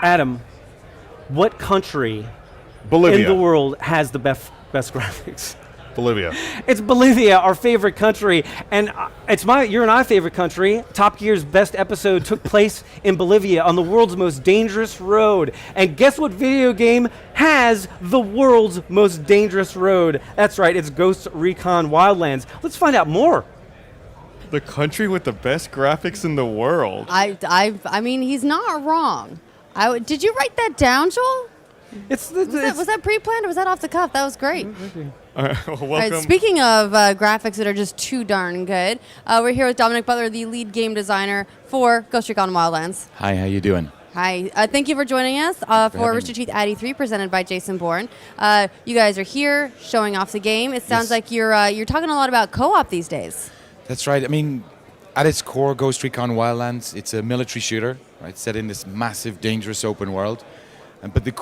Adam, what country Bolivia. in the world has the best graphics? Bolivia. It's Bolivia, our favorite country, and your and I favorite country. Top Gear's best episode took place in Bolivia on the world's most dangerous road. And guess what video game has the world's most dangerous road? That's right, it's Ghost Recon Wildlands. Let's find out more. The country with the best graphics in the world. I mean, he's not wrong. Did you write that down, Joel? Was that pre-planned or was that off the cuff? That was great. All right, well, welcome. All right, speaking of graphics that are just too darn good, we're here with Dominic Butler, the lead game designer for Ghost Recon Wildlands. Hi, how you doing? Hi, thank you for joining us for Rooster Teeth Addy 3, presented by Jason Bourne. You guys are here showing off the game. It sounds like you're talking a lot about co-op these days. That's right. I mean, at its core, Ghost Recon Wildlands, it's a military shooter, right? Set in this massive, dangerous open world. But the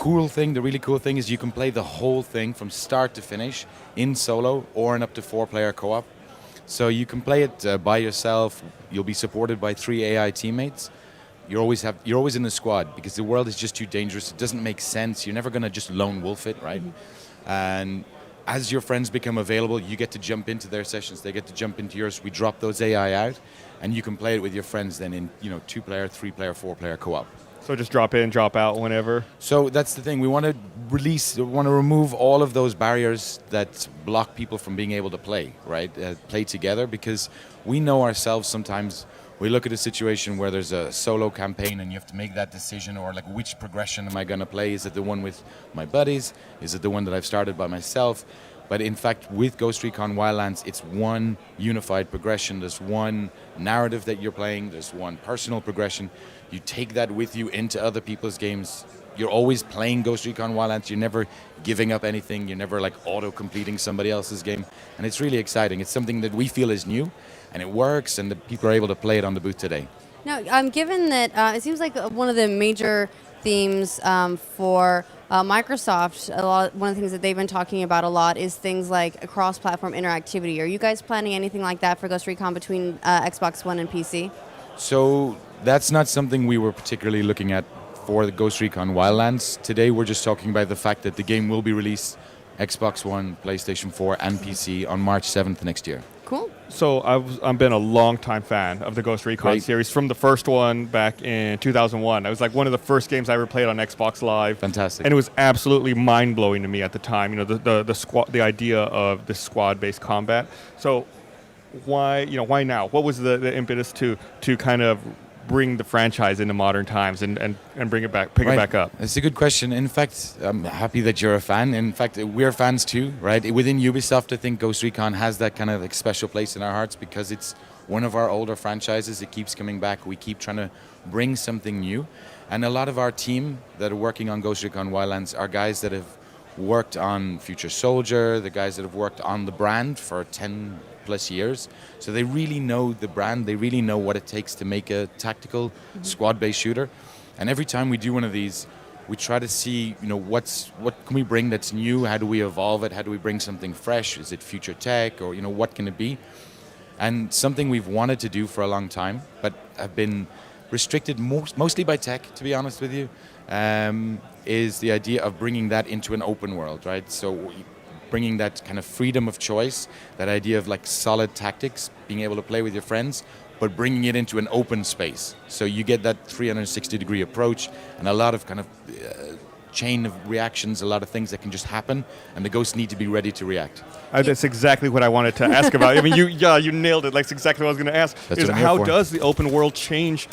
really cool thing is you can play the whole thing from start to finish in solo or in up to 4-player co-op. So you can play it by yourself. You'll be supported by 3 AI teammates. You're always in the squad because the world is just too dangerous. It doesn't make sense. You're never going to just lone wolf it, right? Mm-hmm. And as your friends become available, you get to jump into their sessions. They get to jump into yours. We drop those AI out, and you can play it with your friends then in 2-player, 3-player, 4-player co-op. So just drop in, drop out whenever? So that's the thing. We want to remove all of those barriers that block people from being able to play, right? Play together, because we know ourselves sometimes. We look at a situation where there's a solo campaign and you have to make that decision, or like, which progression am I going to play? Is it the one with my buddies? Is it the one that I've started by myself? But in fact, with Ghost Recon Wildlands, it's one unified progression. There's one narrative that you're playing. There's one personal progression. You take that with you into other people's games. You're always playing Ghost Recon Wildlands. You're never giving up anything. You're never like auto-completing somebody else's game. And it's really exciting. It's something that we feel is new, and it works, and the people are able to play it on the booth today. Now, given that it seems like one of the major themes for Microsoft, one of the things that they've been talking about a lot is things like cross-platform interactivity. Are you guys planning anything like that for Ghost Recon between Xbox One and PC? So that's not something we were particularly looking at for the Ghost Recon Wildlands. Today we're just talking about the fact that the game will be released Xbox One, PlayStation 4, and PC on March 7th next year. Cool. So I've been a long-time fan of the Ghost Recon series from the first one back in 2001. It was like one of the first games I ever played on Xbox Live. Fantastic. And it was absolutely mind-blowing to me at the time. The idea of this squad-based combat. So why now? What was the impetus to kind of bring the franchise into modern times and bring it back, pick it back up? It's a good question. In fact, I'm happy that you're a fan. In fact, we're fans too, right? Within Ubisoft, I think Ghost Recon has that kind of like special place in our hearts because it's one of our older franchises. It keeps coming back. We keep trying to bring something new. And a lot of our team that are working on Ghost Recon Wildlands are guys that have worked on Future Soldier, the guys that have worked on the brand for 10 plus years. So they really know the brand. They really know what it takes to make a tactical squad-based shooter. And every time we do one of these, we try to see, what can we bring that's new? How do we evolve it? How do we bring something fresh? Is it future tech, or what can it be? And something we've wanted to do for a long time, but have been restricted mostly by tech, to be honest with you, is the idea of bringing that into an open world, right? So bringing that kind of freedom of choice, that idea of like solid tactics, being able to play with your friends, but bringing it into an open space. So you get that 360-degree approach and a lot of kind of chain of reactions, a lot of things that can just happen, and the ghosts need to be ready to react. That's exactly what I wanted to ask about. I mean, you nailed it. That's exactly what I was going to ask. That's is what I'm how here for. does the open world change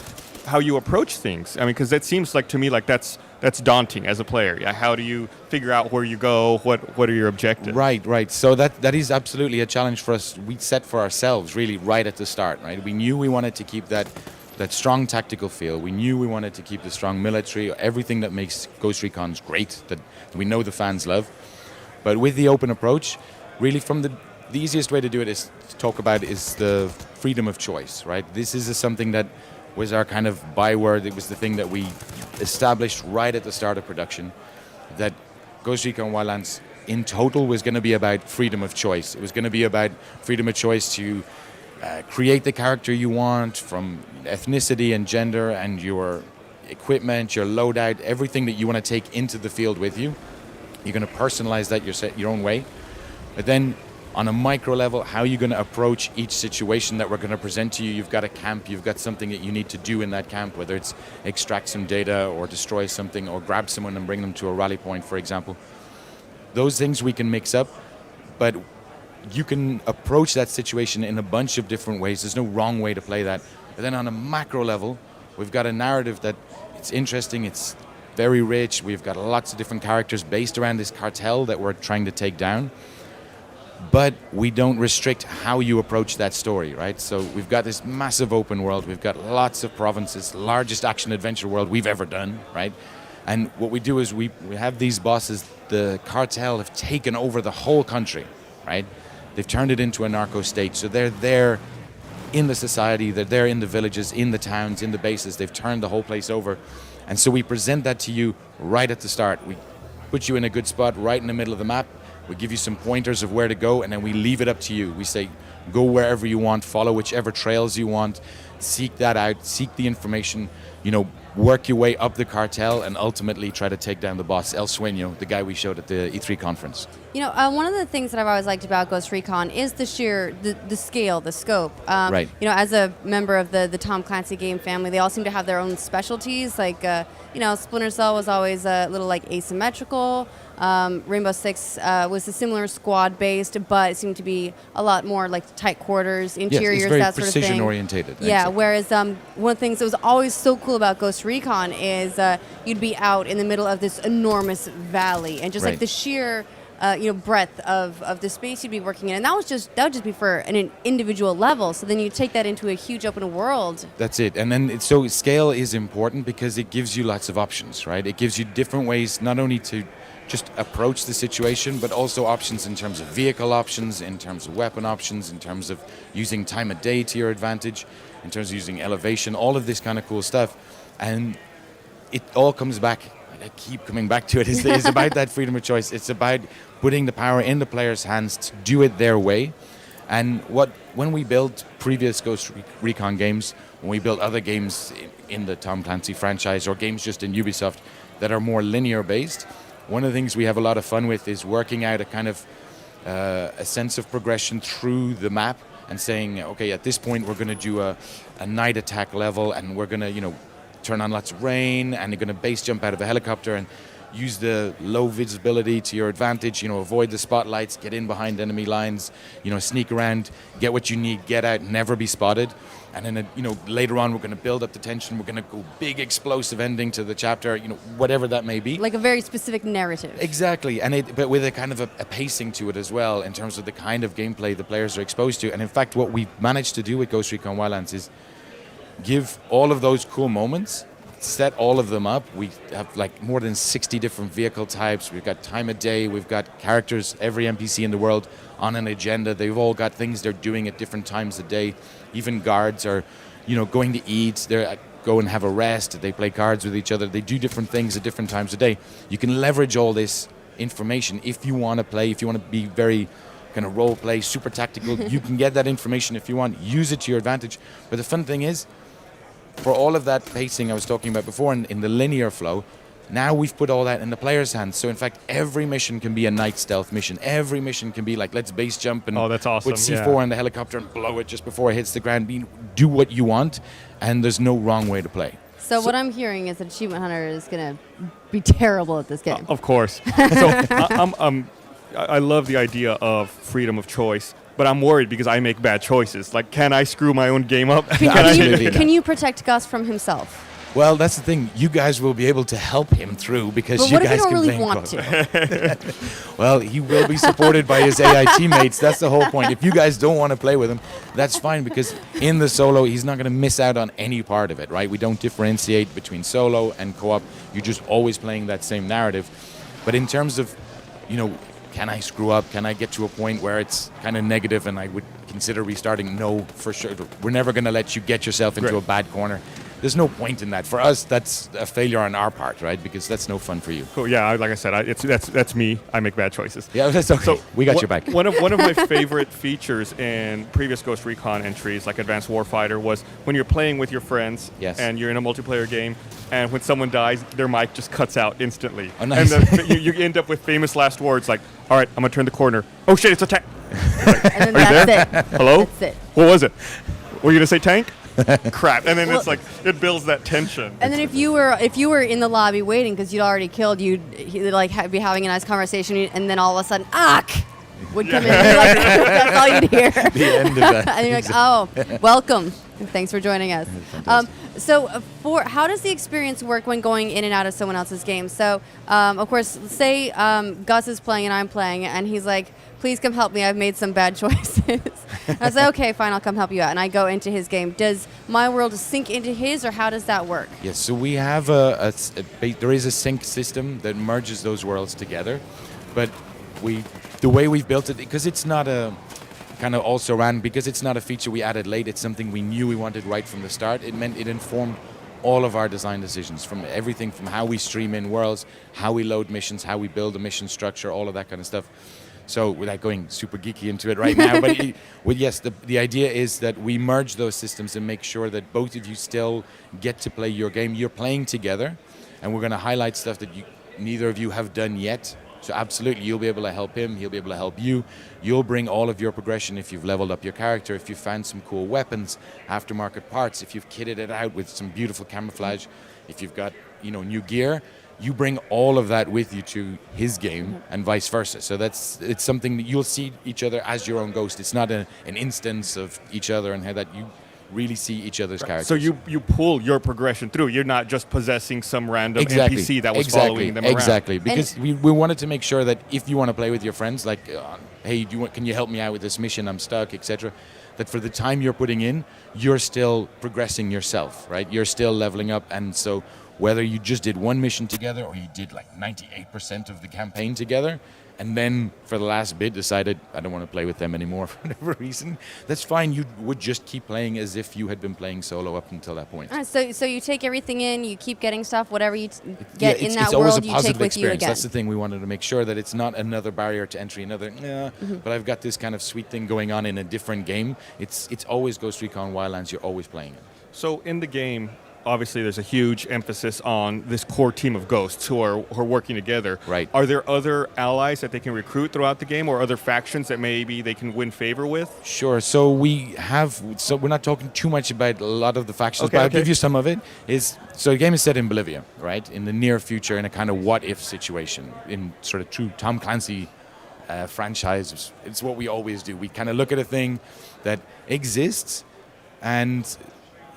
how you approach things? I mean, because that seems like to me like that's daunting as a player. Yeah, how do you figure out where you go? What are your objectives? Right. So that is absolutely a challenge for us. We set for ourselves really right at the start. Right, we knew we wanted to keep that strong tactical feel. We knew we wanted to keep the strong military, everything that makes Ghost Recons great, that we know the fans love. But with the open approach, really from the easiest way to do it is to talk about is the freedom of choice. Right, this is something that was our kind of byword. It was the thing that we established right at the start of production, that Ghost Recon Wildlands in total was going to be about freedom of choice. It was going to be about freedom of choice to create the character you want from ethnicity and gender and your equipment, your loadout, everything that you want to take into the field with you. You're going to personalize that your own way. But then on a micro level, how are you going to approach each situation that we're going to present to you? You've got a camp, you've got something that you need to do in that camp, whether it's extract some data or destroy something or grab someone and bring them to a rally point, for example. Those things we can mix up, but you can approach that situation in a bunch of different ways. There's no wrong way to play that. But then on a macro level, we've got a narrative that it's interesting, it's very rich. We've got lots of different characters based around this cartel that we're trying to take down. But we don't restrict how you approach that story, right? So we've got this massive open world. We've got lots of provinces, largest action-adventure world we've ever done, right? And what we do is we have these bosses. The cartel have taken over the whole country, right? They've turned it into a narco state. So they're there in the society. They're there in the villages, in the towns, in the bases. They've turned the whole place over. And so we present that to you right at the start. We put you in a good spot right in the middle of the map. We give you some pointers of where to go, and then we leave it up to you. We say, go wherever you want, follow whichever trails you want, seek that out, seek the information, work your way up the cartel, and ultimately try to take down the boss, El Sueño, the guy we showed at the E3 conference. One of the things that I've always liked about Ghost Recon is the sheer, the scale, the scope. Right. As a member of the Tom Clancy game family, they all seem to have their own specialties. Like, Splinter Cell was always a little asymmetrical. Rainbow Six was a similar squad-based, but it seemed to be a lot more tight quarters, interiors, yes, it's very that sort of thing. precision-orientated. Yeah, exactly. Whereas one of the things that was always so cool about Ghost Recon is you'd be out in the middle of this enormous valley, and just Right. the sheer breadth of the space you'd be working in, and that would just be for an individual level. So then you take that into a huge open world. That's it. And then so scale is important because it gives you lots of options, right? It gives you different ways not only to just approach the situation, but also options in terms of vehicle options, in terms of weapon options, in terms of using time of day to your advantage, in terms of using elevation, all of this kind of cool stuff. And it all comes back, I keep coming back to it, it's about that freedom of choice. It's about putting the power in the player's hands to do it their way. And when we built previous Ghost Recon games, when we built other games in the Tom Clancy franchise or games just in Ubisoft that are more linear based, one of the things we have a lot of fun with is working out a kind of a sense of progression through the map and saying, okay, at this point we're going to do a night attack level, and we're going to turn on lots of rain, and you're going to base jump out of a helicopter and use the low visibility to your advantage, avoid the spotlights, get in behind enemy lines, sneak around, get what you need, get out, never be spotted. And then, later on, we're going to build up the tension. We're going to go big explosive ending to the chapter, whatever that may be. Like a very specific narrative. Exactly, but with a kind of a pacing to it as well in terms of the kind of gameplay the players are exposed to. And in fact, what we've managed to do with Ghost Recon Wildlands is give all of those cool moments, set all of them up. We have more than 60 different vehicle types. We've got time of day. We've got characters, every NPC in the world on an agenda. They've all got things they're doing at different times of day. Even guards are, going to eat. They go and have a rest. They play cards with each other. They do different things at different times of day. You can leverage all this information if you want to play, if you want to be very kind of role play, super tactical. You can get that information if you want. Use it to your advantage. But the fun thing is, for all of that pacing I was talking about before in the linear flow, now we've put all that in the player's hands. So in fact, every mission can be a night stealth mission. Every mission can be let's base jump and that's awesome. with C4 on the helicopter and blow it just before it hits the ground. Do what you want, and there's no wrong way to play. So what I'm hearing is that Achievement Hunter is going to be terrible at this game. Of course. So I love the idea of freedom of choice, but I'm worried because I make bad choices. Can I screw my own game up? Can you protect Gus from himself? Well, that's the thing. You guys will be able to help him through because you guys can really blame want to? Well, he will be supported by his AI teammates. That's the whole point. If you guys don't want to play with him, that's fine, because in the solo, he's not going to miss out on any part of it, right? We don't differentiate between solo and co-op. You're just always playing that same narrative. But in terms of, can I screw up? Can I get to a point where it's kind of negative and I would consider restarting? No, for sure. We're never going to let you get yourself into a bad corner. there's no point in that. For us, that's a failure on our part, right? Because that's no fun for you. Cool. Yeah, like I said, that's me. I make bad choices. Yeah, that's okay. So we got your back. One of my favorite features in previous Ghost Recon entries, like Advanced Warfighter, was when you're playing with your friends Yes. and you're in a multiplayer game, and when someone dies, their mic just cuts out instantly. Oh, nice. And you end up with famous last words like, "All right, I'm gonna turn the corner. Oh shit, it's a tank." And then that's it. Hello? That's it. What was it? Were you gonna say tank? Crap. And then it's like it builds that tension. And then if you were in the lobby waiting because you'd already killed, you'd like be having a nice conversation, and then all of a sudden, would come in. And like, that's all you'd hear. The end of that. And you're like, oh, welcome. Thanks for joining us. For how does the experience work when going in and out of someone else's game? So, of course, say Gus is playing and I'm playing, and he's like, please come help me. I've made some bad choices. And I say, okay, fine, I'll come help you out. And I go into his game. Does my world sync into his, or how does that work? Yes, so we have there is a sync system that merges those worlds together, but the way we've built it, because it's not a kind of also ran, because it's not a feature we added late, it's something we knew we wanted right from the start. It meant it informed all of our design decisions, from everything from how we stream in worlds, how we load missions, how we build a mission structure, all of that kind of stuff. So without going super geeky into it right now, but yes, the idea is that we merge those systems and make sure that both of you still get to play your game. You're playing together, and we're going to highlight stuff that neither of you have done yet. So absolutely, you'll be able to help him, he'll be able to help you. You'll bring all of your progression if you've leveled up your character, if you've found some cool weapons, aftermarket parts, if you've kitted it out with some beautiful camouflage, if you've got new gear. You bring all of that with you to his game, and vice versa. So it's something that you'll see each other as your own ghost. It's not an instance of each other, and how that you really see each other's characters. So you pull your progression through. You're not just possessing some random NPC that was following them around. Exactly, because we wanted to make sure that if you want to play with your friends, like, hey, can you help me out with this mission? I'm stuck, etc. That for the time you're putting in, you're still progressing yourself, right? You're still leveling up, and so whether you just did one mission together or you did like 98% of the campaign together, and then for the last bit decided, I don't want to play with them anymore for whatever reason, that's fine. You would just keep playing as if you had been playing solo up until that point. So you take everything in, you keep getting stuff, whatever you get in that it's always world, a you positive take with you experience. again. That's the thing we wanted to make sure, that it's not another barrier to entry, but I've got this kind of sweet thing going on in a different game. It's always Ghost Recon Wildlands, you're always playing it. So in the game, obviously there's a huge emphasis on this core team of ghosts who are working together. Right. Are there other allies that they can recruit throughout the game, or other factions that maybe they can win favor with? Sure. So we're not talking too much about a lot of the factions, but I'll give you some of it. So the game is set in Bolivia, right? In the near future, in a kind of what-if situation, in sort of true Tom Clancy franchise. It's what we always do. We kind of look at a thing that exists, and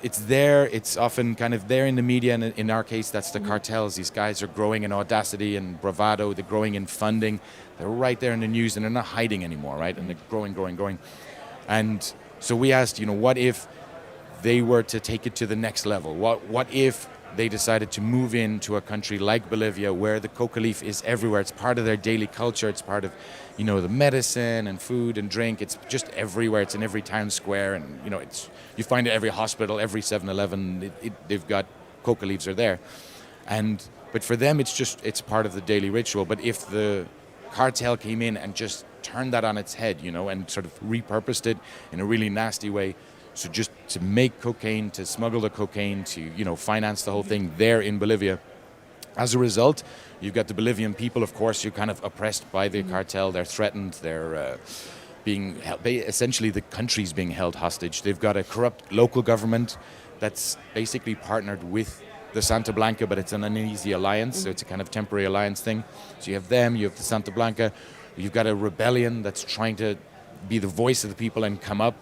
it's there, it's often kind of there in the media, and in our case, that's the cartels. These guys are growing in audacity and bravado, they're growing in funding, they're right there in the news, and they're not hiding anymore, right? And they're growing. And so we asked, what if they were to take it to the next level? What if they decided to move into a country like Bolivia, where the coca leaf is everywhere? It's part of their daily culture, it's part of the medicine and food and drink. It's just everywhere. It's in every town square, and you find it every hospital, every 7-Eleven. They've got coca leaves are there, but for them it's part of the daily ritual. But if the cartel came in and just turned that on its head, and sort of repurposed it in a really nasty way, so just to make cocaine, to smuggle the cocaine, to finance the whole thing there in Bolivia. As a result, you've got the Bolivian people, of course, you're kind of oppressed by the cartel. They're threatened. They're being held, essentially the country's being held hostage. They've got a corrupt local government that's basically partnered with the Santa Blanca, but it's an uneasy alliance, so it's a kind of temporary alliance thing. So you have them, you have the Santa Blanca, you've got a rebellion that's trying to be the voice of the people and come up.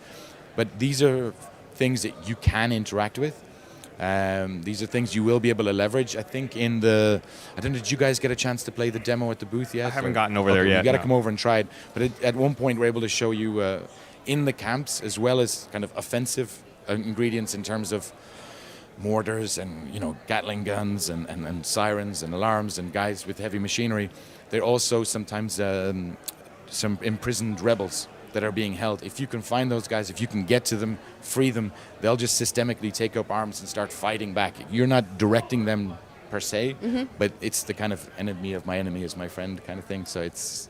But these are things that you can interact with. These are things you will be able to leverage. I think I don't know, did you guys get a chance to play the demo at the booth yet? I haven't gotten over there yet. You got to come over and try it. But at one point, we're able to show you in the camps, as well as kind of offensive ingredients in terms of mortars and Gatling guns and sirens and alarms and guys with heavy machinery. They're also sometimes some imprisoned rebels that are being held. If you can find those guys, if you can get to them, free them, they'll just systemically take up arms and start fighting back. You're not directing them per se, but it's the kind of enemy of my enemy is my friend kind of thing. So it's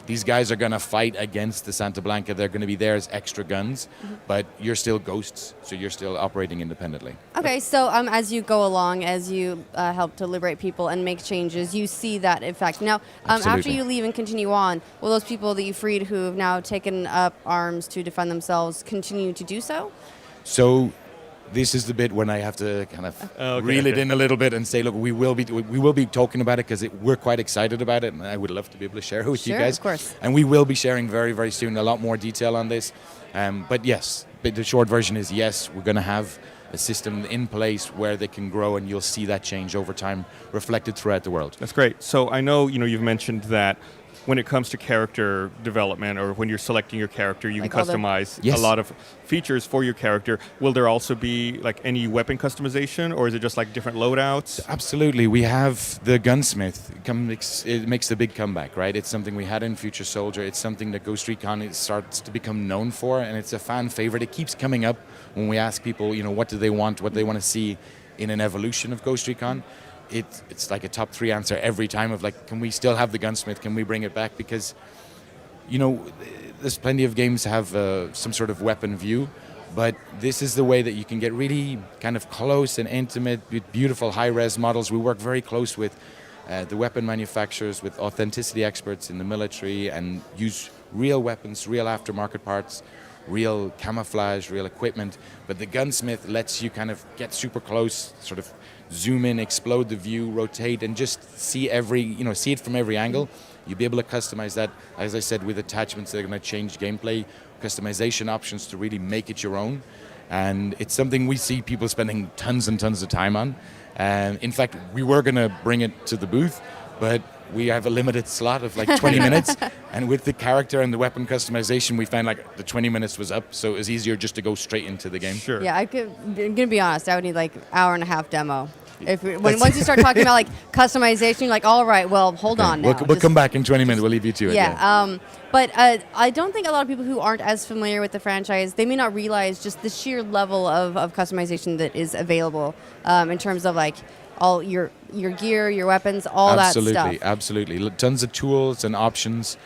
these guys are going to fight against the Santa Blanca. They're going to be there as extra guns, but you're still ghosts, so you're still operating independently. Okay, so as you go along, as you help to liberate people and make changes, you see that effect. Now, after Absolutely. you leave and continue on, will those people that you freed who have now taken up arms to defend themselves continue to do so? So this is the bit when I have to kind of reel it in a little bit and say, look, we will be talking about it because we're quite excited about it, and I would love to be able to share it with you guys. Of course. And we will be sharing very, very soon a lot more detail on this. But yes, the short version is yes, we're going to have a system in place where they can grow, and you'll see that change over time reflected throughout the world. That's great. So I know you've mentioned that when it comes to character development, or when you're selecting your character, you Like can all the- customize Yes. a lot of features for your character. Will there also be like any weapon customization, or is it just like different loadouts? Absolutely. We have the gunsmith. It makes the big comeback, right? It's something we had in Future Soldier. It's something that Ghost Recon starts to become known for, and it's a fan favorite. It keeps coming up when we ask people, what do they want, what they want to see in an evolution of Ghost Recon. It's like a top 3 answer every time of like, can we still have the gunsmith? Can we bring it back? Because, there's plenty of games have some sort of weapon view, but this is the way that you can get really kind of close and intimate with beautiful high-res models. We work very close with the weapon manufacturers, with authenticity experts in the military, and use real weapons, real aftermarket parts, real camouflage, real equipment. But the gunsmith lets you kind of get super close, sort of zoom in, explode the view, rotate, and just see it from every angle. You'll be able to customize that, as I said, with attachments that are going to change gameplay, customization options to really make it your own. And it's something we see people spending tons and tons of time on. And in fact, we were going to bring it to the booth, but we have a limited slot of like 20 minutes. And with the character and the weapon customization, we found like the 20 minutes was up, so it was easier just to go straight into the game. Sure. Yeah, I'm gonna be honest. I would need like hour and a half demo. Once you start talking about like customization, you're like, all right, well, hold on now. We'll come back in 20 minutes. We'll leave you to it. Yeah, but I don't think a lot of people who aren't as familiar with the franchise, they may not realize just the sheer level of customization that is available in terms of like all your gear, your weapons, all that stuff. Absolutely. Tons of tools and options.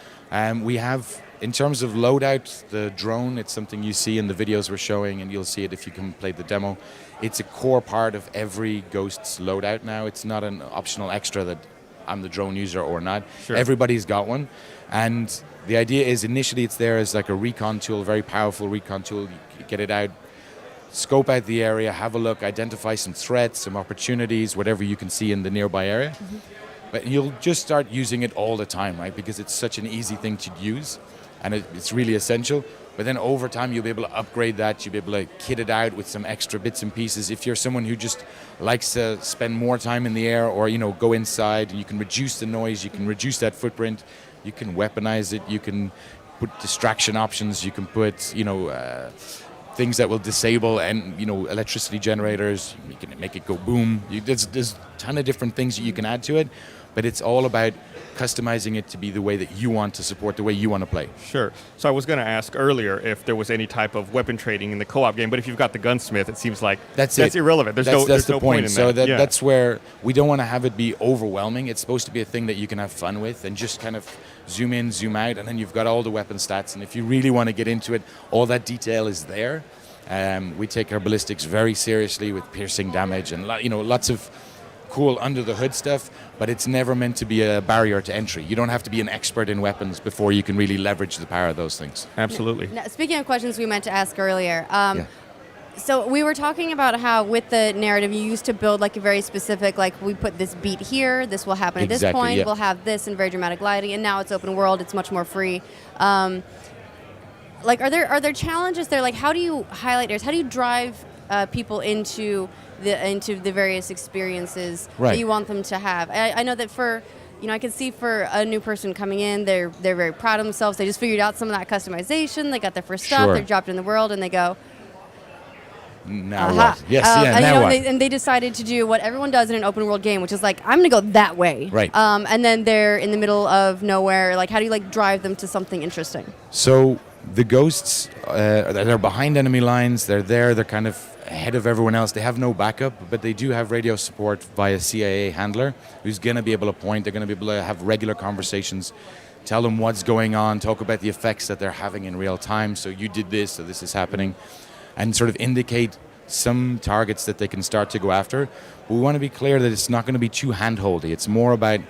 We have, in terms of loadout, the drone, it's something you see in the videos we're showing, and you'll see it if you can play the demo. It's a core part of every Ghost's loadout now. It's not an optional extra that I'm the drone user or not. Sure. Everybody's got one. And the idea is initially it's there as like a recon tool, very powerful recon tool. You get it out, scope out the area, have a look, identify some threats, some opportunities, whatever you can see in the nearby area. But you'll just start using it all the time, right? Because it's such an easy thing to use, and it's really essential. But then over time, you'll be able to upgrade that. You'll be able to kit it out with some extra bits and pieces. If you're someone who just likes to spend more time in the air, or go inside, you can reduce the noise, you can reduce that footprint, you can weaponize it, you can put distraction options, you can put things that will disable and electricity generators. You can make it go boom. There's a ton of different things that you can add to it, but it's all about customizing it to be the way that you want to support, the way you want to play. Sure. So I was going to ask earlier if there was any type of weapon trading in the co-op game, but if you've got the gunsmith, it seems like that's irrelevant. There's no point in so that. That's where we don't want to have it be overwhelming. It's supposed to be a thing that you can have fun with and just kind of zoom in, zoom out, and then you've got all the weapon stats. And if you really want to get into it, all that detail is there. We take our ballistics very seriously with piercing damage and lots of cool under the hood stuff, but it's never meant to be a barrier to entry. You don't have to be an expert in weapons before you can really leverage the power of those things. Absolutely. Now, speaking of questions we meant to ask earlier, so we were talking about how with the narrative you used to build like a very specific, like we put this beat here, this will happen at this point, we'll have this in very dramatic lighting, and now it's open world, it's much more free. Like, are there challenges there? Like, how do you highlight areas? How do you drive people into the various experiences that you want them to have? I know that for, I can see for a new person coming in, they're very proud of themselves. They just figured out some of that customization. They got their first stuff. They're dropped in the world, and they go, Now what? Yes, yeah, and, now what? they decided to do what everyone does in an open world game, which is like, I'm going to go that way. Right. And then they're in the middle of nowhere. Like, how do you like drive them to something interesting? So the ghosts, they're behind enemy lines. They're there. They're kind of ahead of everyone else. They have no backup, but they do have radio support via CIA handler, who's going to be able to point. They're going to be able to have regular conversations, tell them what's going on, talk about the effects that they're having in real time. So you did this, so this is happening, and sort of indicate some targets that they can start to go after. But we want to be clear that it's not going to be too handholdy. It's more about,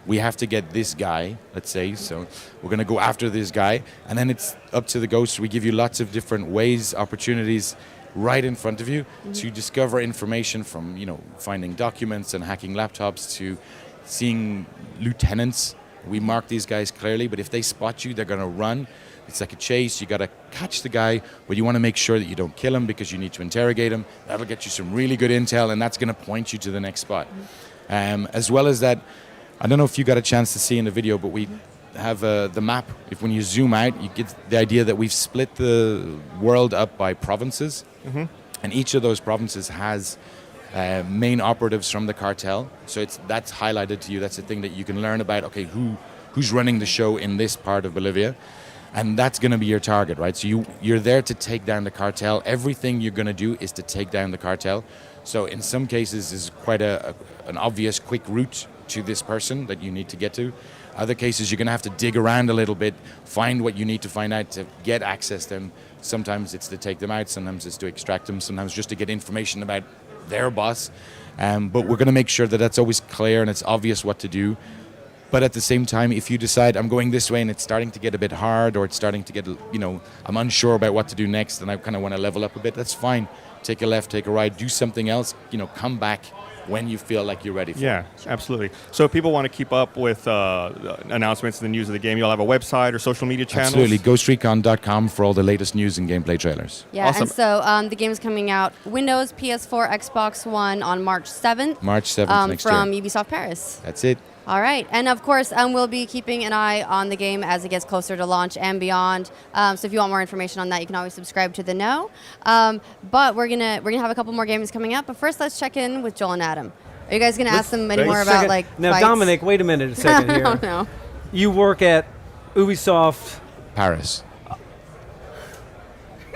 we have to get this guy, let's say, so we're going to go after this guy, and then it's up to the ghosts. We give you lots of different ways, opportunities right in front of you to discover information, from finding documents and hacking laptops to seeing lieutenants. We mark these guys clearly, but if they spot you, they're going to run. It's like a chase. You got to catch the guy, but you want to make sure that you don't kill him because you need to interrogate him. That'll get you some really good intel, and that's going to point you to the next spot. As well as that, I don't know if you got a chance to see in the video, but we have the map. If when you zoom out, you get the idea that we've split the world up by provinces, and each of those provinces has main operatives from the cartel. So that's highlighted to you. That's the thing that you can learn about. Okay, who's running the show in this part of Bolivia, and that's going to be your target, right? So you're there to take down the cartel. Everything you're going to do is to take down the cartel. So in some cases, is quite an obvious quick route to this person that you need to get to. Other cases, you're going to have to dig around a little bit, find what you need to find out to get access to them. Sometimes it's to take them out, sometimes it's to extract them, sometimes just to get information about their boss. But we're going to make sure that that's always clear and it's obvious what to do. But at the same time, if you decide I'm going this way and it's starting to get a bit hard, or it's starting to get, I'm unsure about what to do next and I kind of want to level up a bit, that's fine. Take a left, take a right, do something else, come back when you feel like you're ready for it. Yeah, absolutely. So if people want to keep up with announcements and the news of the game, you'll have a website or social media channels? Absolutely. GhostRecon.com for all the latest news and gameplay trailers. Yeah, Awesome. and so the game is coming out Windows, PS4, Xbox One on March 7th. March 7th next from year. Ubisoft Paris. That's it. All right, and of course, we'll be keeping an eye on the game as it gets closer to launch and beyond. So if you want more information on that, you can always subscribe to The Know. But we're gonna have a couple more games coming up. But first, let's check in with Joel and Adam. Are you guys gonna ask them any more about now, fights? Dominic, wait a minute, a second here. I don't know. You work at Ubisoft Paris.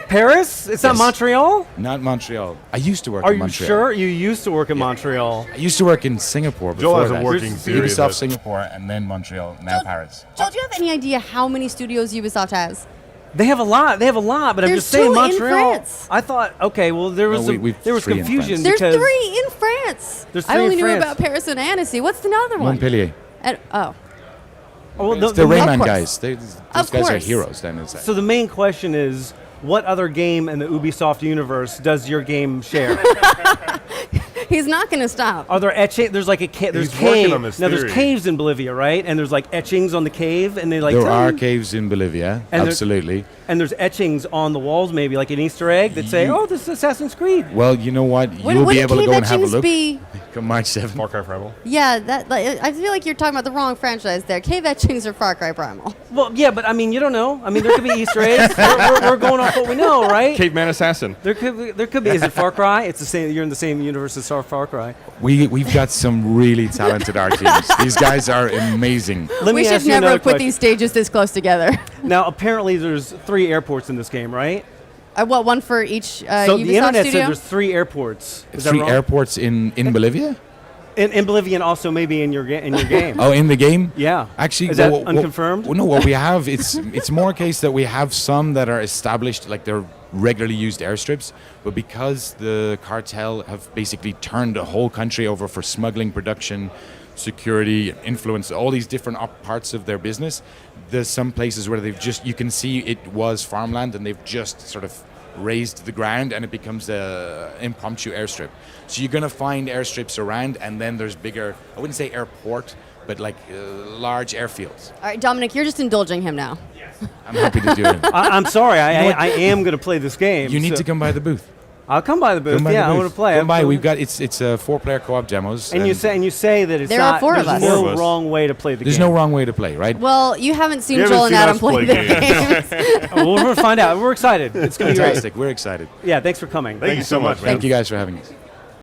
Paris? It's not Yes. Montreal? Not Montreal. I used to work Are in you Montreal. sure? You used to work in Montreal. I used to work in Singapore before Joel has a that. working theory Ubisoft that Singapore and then Montreal, now Paris. Joel, do you have any idea how many studios Ubisoft has? They have a lot. But I'm There's just saying 2 in Montreal. France. I thought, okay, well, there was we've there was 3 in confusion France. There's because 3 in France. There's I 3 in only knew France. about Paris and Annecy. What's the other one? Montpellier. And, oh, well, It's the Of Rayman course. guys. Those Of guys are course. heroes down inside. So the main question is, what other game in the Ubisoft universe does your game share? he's not going to stop. Are there etching? There's like there's He's working cave. on this Now there's theory. caves in Bolivia, right? And there's like etchings on the cave, and they like there tell are you- caves in Bolivia, And there- absolutely. and there's etchings on the walls, maybe like an Easter egg that say, "Oh, this is Assassin's Creed." Well, you know what? When You'll be did able to cave go and have a etchings look. be? Come March 7th. Far Cry Primal. Yeah, I feel like you're talking about the wrong franchise there. Cave etchings or Far Cry Primal? Well, yeah, but I mean, you don't know. I mean, there could be Easter eggs. We're going off what we know, right? Caveman Assassin. There could be. Is it Far Cry? It's the same. You're in the same universe as Far Cry. We've got some really talented art teams. These guys are amazing. Let We me should ask you never another have put question. these stages this close together. Now, apparently, there's 3 airports in this game, right? What, one for each So Ubisoft the internet studio? said there's 3 airports. Is that 3 wrong? airports in Bolivia? In Bolivia, and also maybe in your game. Oh, in the game? Yeah. Actually, Is that well, unconfirmed? Well, no, what we have, it's more a case that we have some that are established, like they're regularly used airstrips, but because the cartel have basically turned the whole country over for smuggling, production, security, influence, all these different parts of their business, there's some places where you can see it was farmland and they've just sort of raised the ground and it becomes a impromptu airstrip. So you're going to find airstrips around, and then there's bigger, I wouldn't say airport, but like large airfields. All right, Dominic, you're just indulging him now. I'm happy to do it. I'm sorry. I am going to play this game. You need so- to come by the booth. I'll come by the booth. Come by the I booth. want to play. Come by. We've got it's 4-player co-op demos. And you say that it's There are not. four of there's us. no Four of us. wrong way to play the there's game. no wrong way to play, right? Well, you haven't seen You haven't Joel and seen Adam us play play the games. Well, we're going to find out. We're excited. It's going to be great. Fantastic. We're excited. Yeah, thanks for coming. Thank you so much, man. Thank you guys for having us.